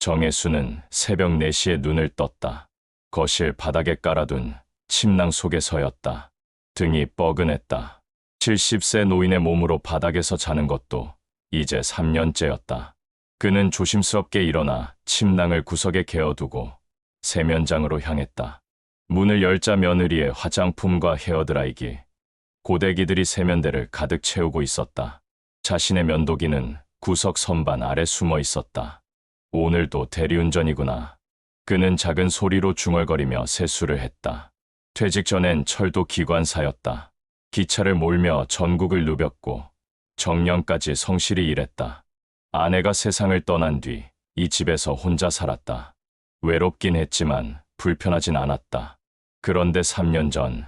정혜수는 새벽 4시에 눈을 떴다. 거실 바닥에 깔아둔 침낭 속에 서였다. 등이 뻐근했다. 70세 노인의 몸으로 바닥에서 자는 것도 이제 3년째였다. 그는 조심스럽게 일어나 침낭을 구석에 개어두고 세면장으로 향했다. 문을 열자 며느리의 화장품과 헤어드라이기, 고데기들이 세면대를 가득 채우고 있었다. 자신의 면도기는 구석 선반 아래 숨어 있었다. 오늘도 대리운전이구나. 그는 작은 소리로 중얼거리며 세수를 했다. 퇴직 전엔 철도 기관사였다. 기차를 몰며 전국을 누볐고 정년까지 성실히 일했다. 아내가 세상을 떠난 뒤 이 집에서 혼자 살았다. 외롭긴 했지만 불편하진 않았다. 그런데 3년 전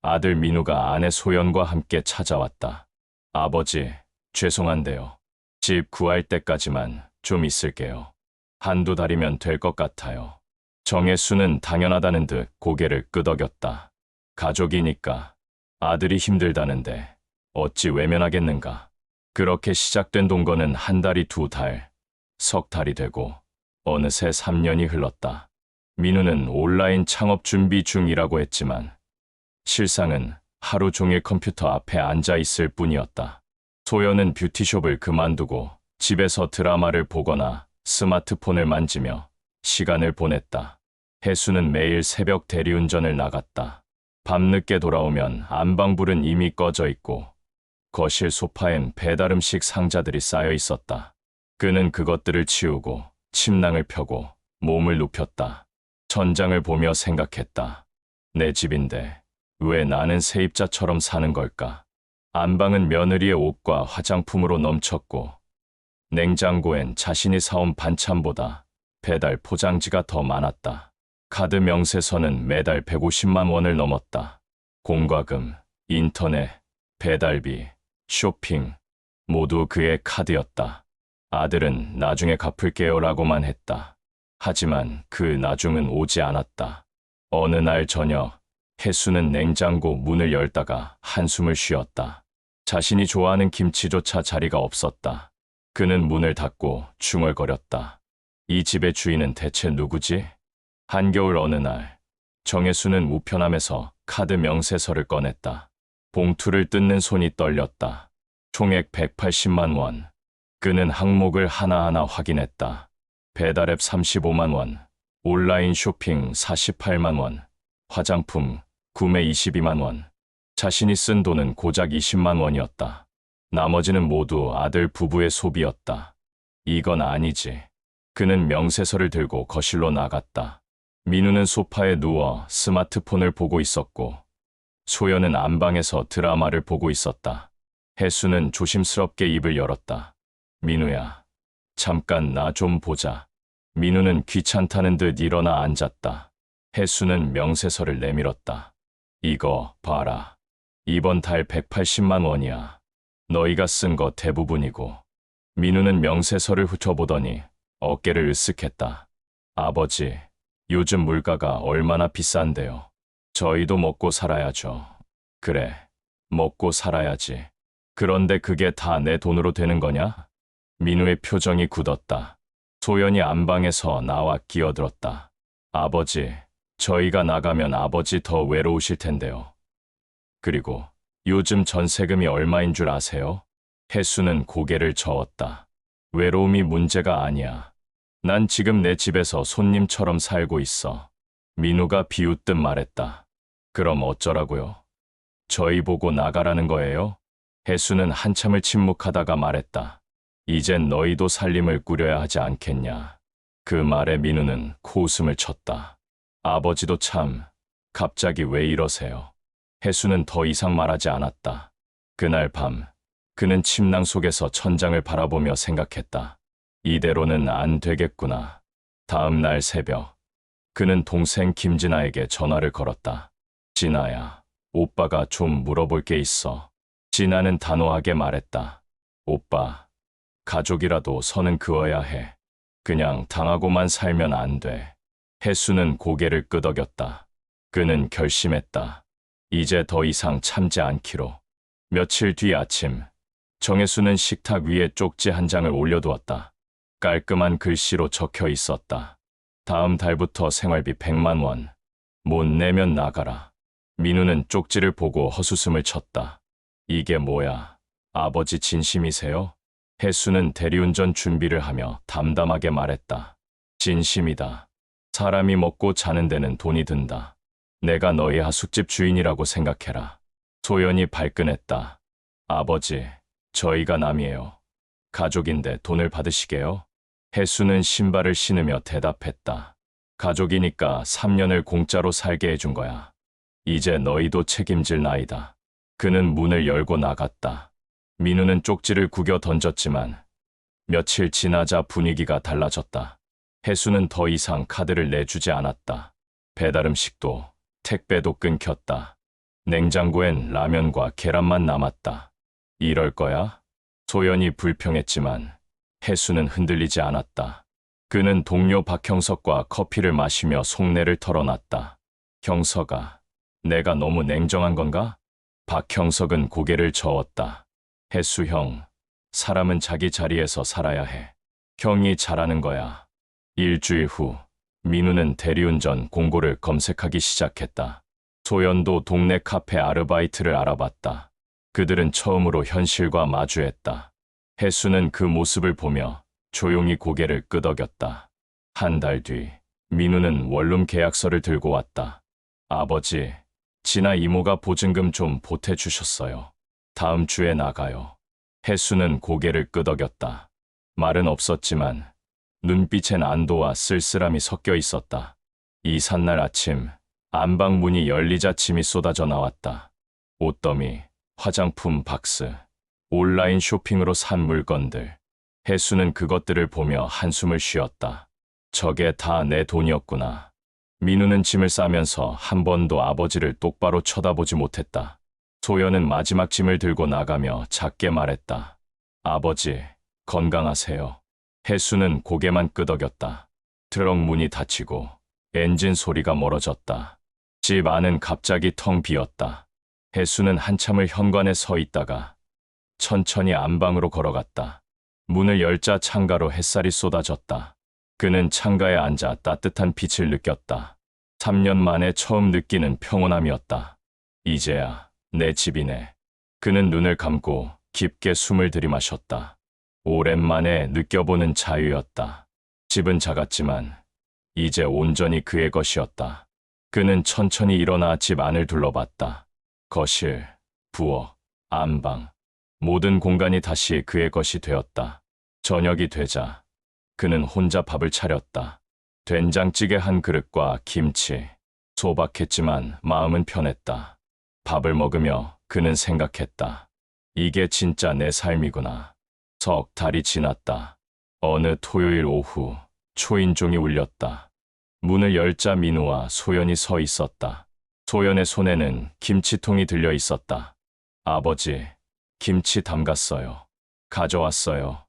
아들 민우가 아내 소연과 함께 찾아왔다. 아버지, 죄송한데요. 집 구할 때까지만 좀 있을게요. 한두 달이면 될 것 같아요. 정혜수는 당연하다는 듯 고개를 끄덕였다. 가족이니까. 아들이 힘들다는데 어찌 외면하겠는가. 그렇게 시작된 동거는 한 달이 2달, 석 달이 되고 어느새 3년이 흘렀다. 민우는 온라인 창업 준비 중이라고 했지만 실상은 하루 종일 컴퓨터 앞에 앉아 있을 뿐이었다. 소연은 뷰티숍을 그만두고 집에서 드라마를 보거나 스마트폰을 만지며 시간을 보냈다. 혜수는 매일 새벽 대리운전을 나갔다. 밤늦게 돌아오면 안방불은 이미 꺼져 있고 거실 소파엔 배달음식 상자들이 쌓여 있었다. 그는 그것들을 치우고 침낭을 펴고 몸을 눕혔다. 천장을 보며 생각했다. 내 집인데 왜 나는 세입자처럼 사는 걸까? 안방은 며느리의 옷과 화장품으로 넘쳤고 냉장고엔 자신이 사온 반찬보다 배달 포장지가 더 많았다. 카드 명세서는 매달 150만 원을 넘었다. 공과금, 인터넷, 배달비, 쇼핑 모두 그의 카드였다. 아들은 나중에 갚을게요 라고만 했다. 하지만 그 나중은 오지 않았다. 어느 날 저녁 혜수는 냉장고 문을 열다가 한숨을 쉬었다. 자신이 좋아하는 김치조차 자리가 없었다. 그는 문을 닫고 중얼거렸다. 이 집의 주인은 대체 누구지? 한겨울 어느 날 정혜수는 우편함에서 카드 명세서를 꺼냈다. 봉투를 뜯는 손이 떨렸다. 총액 180만 원. 그는 항목을 하나하나 확인했다. 배달앱 35만 원, 온라인 쇼핑 48만 원, 화장품 구매 22만 원. 자신이 쓴 돈은 고작 20만 원이었다. 나머지는 모두 아들 부부의 소비였다. 이건 아니지. 그는 명세서를 들고 거실로 나갔다. 민우는 소파에 누워 스마트폰을 보고 있었고 소연은 안방에서 드라마를 보고 있었다. 혜수는 조심스럽게 입을 열었다. 민우야, 잠깐 나 좀 보자. 민우는 귀찮다는 듯 일어나 앉았다. 혜수는 명세서를 내밀었다. 이거 봐라. 이번 달 180만 원이야. 너희가 쓴 거 대부분이고. 민우는 명세서를 훑어보더니 어깨를 으쓱했다. 아버지, 요즘 물가가 얼마나 비싼데요. 저희도 먹고 살아야죠. 그래, 먹고 살아야지. 그런데 그게 다 내 돈으로 되는 거냐? 민우의 표정이 굳었다. 소연이 안방에서 나와 끼어들었다. 아버지, 저희가 나가면 아버지 더 외로우실 텐데요. 그리고 요즘 전세금이 얼마인 줄 아세요? 혜수는 고개를 저었다. 외로움이 문제가 아니야. 난 지금 내 집에서 손님처럼 살고 있어. 민우가 비웃듯 말했다. 그럼 어쩌라고요? 저희 보고 나가라는 거예요? 혜수는 한참을 침묵하다가 말했다. 이젠 너희도 살림을 꾸려야 하지 않겠냐. 그 말에 민우는 코웃음을 쳤다. 아버지도 참, 갑자기 왜 이러세요? 혜수는 더 이상 말하지 않았다. 그날 밤, 그는 침낭 속에서 천장을 바라보며 생각했다. 이대로는 안 되겠구나. 다음 날 새벽, 그는 동생 김진아에게 전화를 걸었다. 진아야, 오빠가 좀 물어볼 게 있어. 진아는 단호하게 말했다. 오빠, 가족이라도 선은 그어야 해. 그냥 당하고만 살면 안 돼. 혜수는 고개를 끄덕였다. 그는 결심했다. 이제 더 이상 참지 않기로. 며칠 뒤 아침, 정혜수는 식탁 위에 쪽지 한 장을 올려두었다. 깔끔한 글씨로 적혀 있었다. 다음 달부터 생활비 100만 원. 못 내면 나가라. 민우는 쪽지를 보고 헛웃음을 쳤다. 이게 뭐야? 아버지 진심이세요? 혜수는 대리운전 준비를 하며 담담하게 말했다. 진심이다. 사람이 먹고 자는 데는 돈이 든다. 내가 너희 하숙집 주인이라고 생각해라. 소연이 발끈했다. 아버지, 저희가 남이에요. 가족인데 돈을 받으시게요? 혜수는 신발을 신으며 대답했다. 가족이니까 3년을 공짜로 살게 해준 거야. 이제 너희도 책임질 나이다. 그는 문을 열고 나갔다. 민우는 쪽지를 구겨 던졌지만 며칠 지나자 분위기가 달라졌다. 혜수는 더 이상 카드를 내주지 않았다. 배달음식도 택배도 끊겼다. 냉장고엔 라면과 계란만 남았다. 이럴 거야? 소연이 불평했지만 혜수는 흔들리지 않았다. 그는 동료 박형석과 커피를 마시며 속내를 털어놨다. 형석아, 내가 너무 냉정한 건가? 박형석은 고개를 저었다. 혜수 형, 사람은 자기 자리에서 살아야 해. 형이 잘하는 거야. 일주일 후, 민우는 대리운전 공고를 검색하기 시작했다. 소연도 동네 카페 아르바이트를 알아봤다. 그들은 처음으로 현실과 마주했다. 혜수는 그 모습을 보며 조용히 고개를 끄덕였다. 한 달 뒤, 민우는 원룸 계약서를 들고 왔다. 아버지, 진아 이모가 보증금 좀 보태주셨어요. 다음 주에 나가요. 혜수는 고개를 끄덕였다. 말은 없었지만 눈빛엔 안도와 쓸쓸함이 섞여 있었다. 이삿날 아침, 안방 문이 열리자 짐이 쏟아져 나왔다. 옷더미, 화장품 박스, 온라인 쇼핑으로 산 물건들. 혜수는 그것들을 보며 한숨을 쉬었다. 저게 다 내 돈이었구나. 민우는 짐을 싸면서 한 번도 아버지를 똑바로 쳐다보지 못했다. 소연은 마지막 짐을 들고 나가며 작게 말했다. 아버지, 건강하세요. 혜수는 고개만 끄덕였다. 트럭 문이 닫히고 엔진 소리가 멀어졌다. 집 안은 갑자기 텅 비었다. 혜수는 한참을 현관에 서 있다가 천천히 안방으로 걸어갔다. 문을 열자 창가로 햇살이 쏟아졌다. 그는 창가에 앉아 따뜻한 빛을 느꼈다. 3년 만에 처음 느끼는 평온함이었다. 이제야 내 집이네. 그는 눈을 감고 깊게 숨을 들이마셨다. 오랜만에 느껴보는 자유였다. 집은 작았지만 이제 온전히 그의 것이었다. 그는 천천히 일어나 집 안을 둘러봤다. 거실, 부엌, 안방, 모든 공간이 다시 그의 것이 되었다. 저녁이 되자 그는 혼자 밥을 차렸다. 된장찌개 한 그릇과 김치. 소박했지만 마음은 편했다. 밥을 먹으며 그는 생각했다. 이게 진짜 내 삶이구나. 석 달이 지났다. 어느 토요일 오후 초인종이 울렸다. 문을 열자 민우와 소연이 서 있었다. 소연의 손에는 김치통이 들려 있었다. 아버지, 김치 담갔어요. 가져왔어요.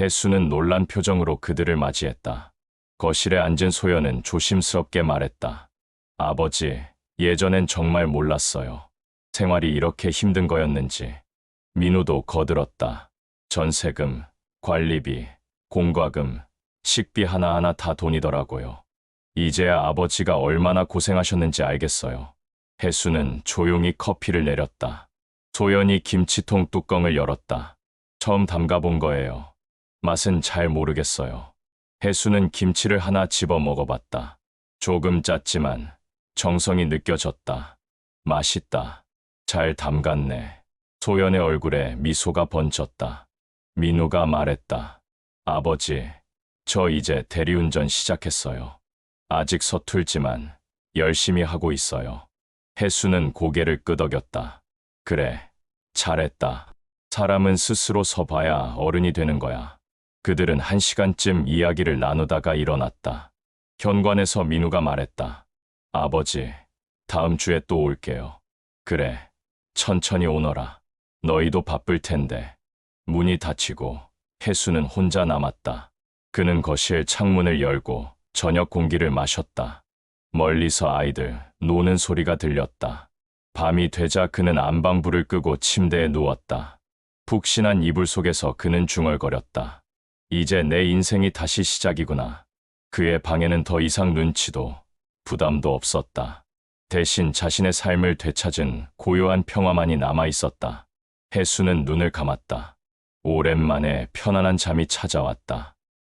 혜수는 놀란 표정으로 그들을 맞이했다. 거실에 앉은 소연은 조심스럽게 말했다. 아버지, 예전엔 정말 몰랐어요. 생활이 이렇게 힘든 거였는지. 민우도 거들었다. 전세금, 관리비, 공과금, 식비 하나하나 다 돈이더라고요. 이제야 아버지가 얼마나 고생하셨는지 알겠어요. 혜수는 조용히 커피를 내렸다. 소연이 김치통 뚜껑을 열었다. 처음 담가본 거예요. 맛은 잘 모르겠어요. 혜수는 김치를 하나 집어 먹어봤다. 조금 짰지만 정성이 느껴졌다. 맛있다. 잘 담갔네. 소연의 얼굴에 미소가 번졌다. 민우가 말했다. 아버지, 저 이제 대리운전 시작했어요. 아직 서툴지만 열심히 하고 있어요. 혜수는 고개를 끄덕였다. 그래, 잘했다. 사람은 스스로 서봐야 어른이 되는 거야. 그들은 1시간쯤 이야기를 나누다가 일어났다. 현관에서 민우가 말했다. 아버지, 다음 주에 또 올게요. 그래, 천천히 오너라. 너희도 바쁠 텐데. 문이 닫히고 혜수는 혼자 남았다. 그는 거실 창문을 열고 저녁 공기를 마셨다. 멀리서 아이들 노는 소리가 들렸다. 밤이 되자 그는 안방불을 끄고 침대에 누웠다. 푹신한 이불 속에서 그는 중얼거렸다. 이제 내 인생이 다시 시작이구나. 그의 방에는 더 이상 눈치도 부담도 없었다. 대신 자신의 삶을 되찾은 고요한 평화만이 남아 있었다. 혜수는 눈을 감았다. 오랜만에 편안한 잠이 찾아왔다.